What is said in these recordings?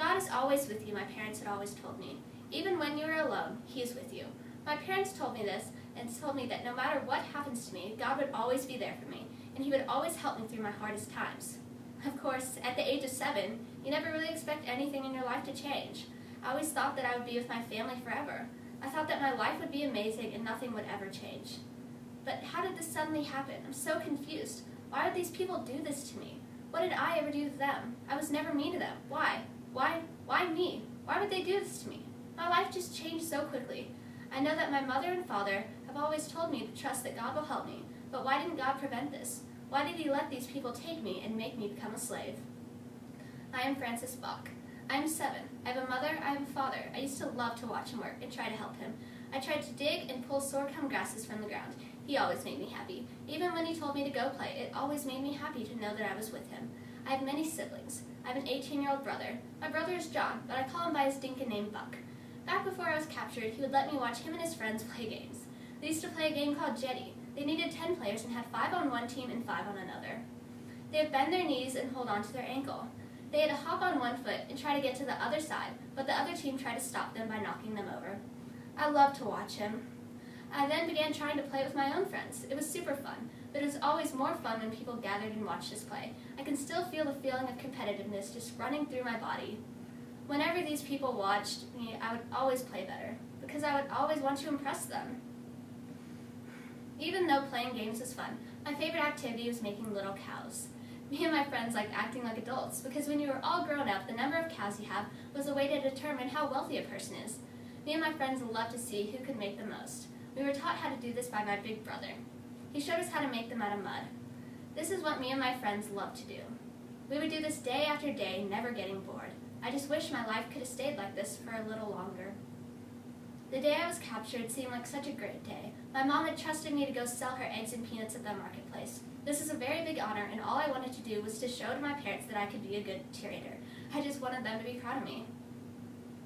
God is always with you, my parents had always told me. Even when you are alone, He is with you. My parents told me this and told me that no matter what happens to me, God would always be there for me, and He would always help me through my hardest times. Of course, at the age of 7, you never really expect anything in your life to change. I always thought that I would be with my family forever. I thought that my life would be amazing and nothing would ever change. But how did this suddenly happen? I'm so confused. Why would these people do this to me? What did I ever do to them? I was never mean to them. Why? Why me? Why would they do this to me? My life just changed so quickly. I know that my mother and father have always told me to trust that God will help me, but why didn't God prevent this? Why did He let these people take me and make me become a slave? I am Francis Bach. I am 7. I have a mother, I have a father. I used to love to watch him work and try to help him. I tried to dig and pull sorghum grasses from the ground. He always made me happy. Even when he told me to go play, it always made me happy to know that I was with him. I have many siblings. I have an 18-year-old brother. My brother is John, but I call him by his dinka name Buck. Back before I was captured, he would let me watch him and his friends play games. They used to play a game called Jetty. They needed 10 players and had 5 on one team and 5 on another. They would bend their knees and hold on to their ankle. They had to hop on one foot and try to get to the other side, but the other team tried to stop them by knocking them over. I loved to watch him. I then began trying to play with my own friends. It was super fun, but it was always more fun when people gathered and watched us play. I can still feel the feeling of competitiveness just running through my body. Whenever these people watched me, I would always play better, because I would always want to impress them. Even though playing games was fun, my favorite activity was making little cows. Me and my friends liked acting like adults, because when you were all grown up, the number of cows you have was a way to determine how wealthy a person is. Me and my friends loved to see who could make the most. We were taught how to do this by my big brother. He showed us how to make them out of mud. This is what me and my friends loved to do. We would do this day after day, never getting bored. I just wish my life could have stayed like this for a little longer. The day I was captured seemed like such a great day. My mom had trusted me to go sell her eggs and peanuts at the marketplace. This is a very big honor, and all I wanted to do was to show to my parents that I could be a good trader. I just wanted them to be proud of me.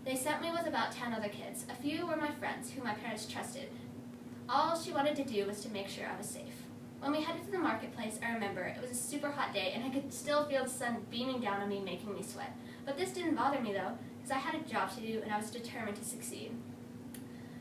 They sent me with about 10 other kids. A few were my friends, who my parents trusted. All she wanted to do was to make sure I was safe. When we headed to the marketplace, I remember it was a super hot day, and I could still feel the sun beaming down on me, making me sweat. But this didn't bother me, though, because I had a job to do, and I was determined to succeed.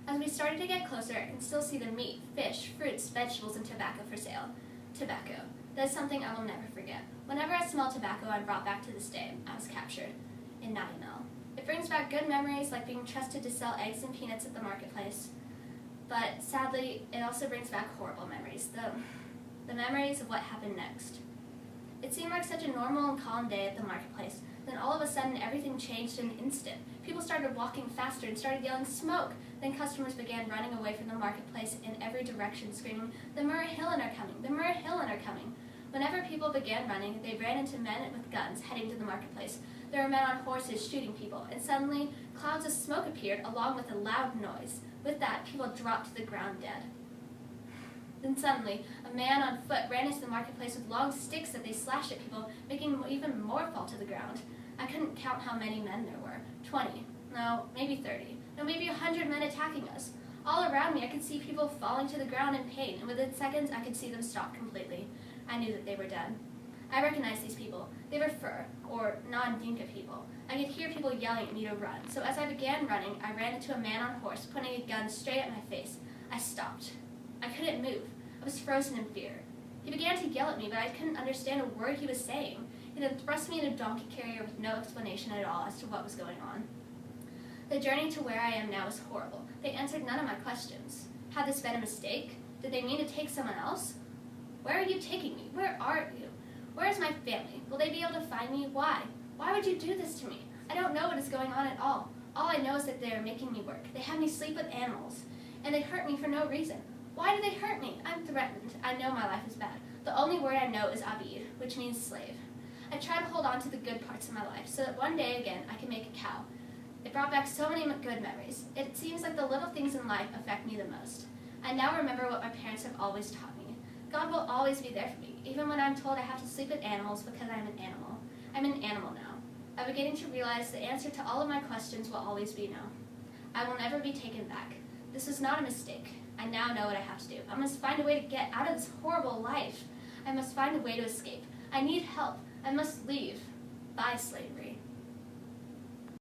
As we started to get closer, I could still see the meat, fish, fruits, vegetables, and tobacco for sale. Tobacco. That is something I will never forget. Whenever I smell tobacco, I'm brought back to this day. I was captured in Nine-Mile. It brings back good memories, like being trusted to sell eggs and peanuts at the marketplace. But sadly, it also brings back horrible memories, the memories of what happened next. It seemed like such a normal and calm day at the marketplace. Then all of a sudden, everything changed in an instant. People started walking faster and started yelling, "Smoke!" Then customers began running away from the marketplace in every direction, screaming, "The Murray Hillen are coming! The Murray Hillen are coming!" Whenever people began running, they ran into men with guns heading to the marketplace. There were men on horses shooting people, and suddenly clouds of smoke appeared along with a loud noise. With that, people dropped to the ground dead. Then suddenly, a man on foot ran into the marketplace with long sticks that they slashed at people, making even more fall to the ground. I couldn't count how many men there were. 20. No, maybe 30. No, maybe 100 men attacking us. All around me, I could see people falling to the ground in pain, and within seconds, I could see them stop completely. I knew that they were dead. I recognized these people. They were Fur, or non-Dinka people. I could hear people yelling at me to run, so as I began running, I ran into a man on a horse, pointing a gun straight at my face. I stopped. I couldn't move. I was frozen in fear. He began to yell at me, but I couldn't understand a word he was saying. He then thrust me in a donkey carrier with no explanation at all as to what was going on. The journey to where I am now is horrible. They answered none of my questions. Had this been a mistake? Did they mean to take someone else? Where are you taking me? Where are you? Where is my family? Will they be able to find me? Why? Why would you do this to me? I don't know what is going on at all. All I know is that they are making me work. They have me sleep with animals. And they hurt me for no reason. Why do they hurt me? I'm threatened. I know my life is bad. The only word I know is abid, which means slave. I try to hold on to the good parts of my life so that one day again I can make a cow. It brought back so many good memories. It seems like the little things in life affect me the most. I now remember what my parents have always taught me. God will always be there for me, even when I'm told I have to sleep with animals because I'm an animal. I'm an animal now. I'm beginning to realize the answer to all of my questions will always be no. I will never be taken back. This was not a mistake. I now know what I have to do. I must find a way to get out of this horrible life. I must find a way to escape. I need help. I must leave. Bye, slave.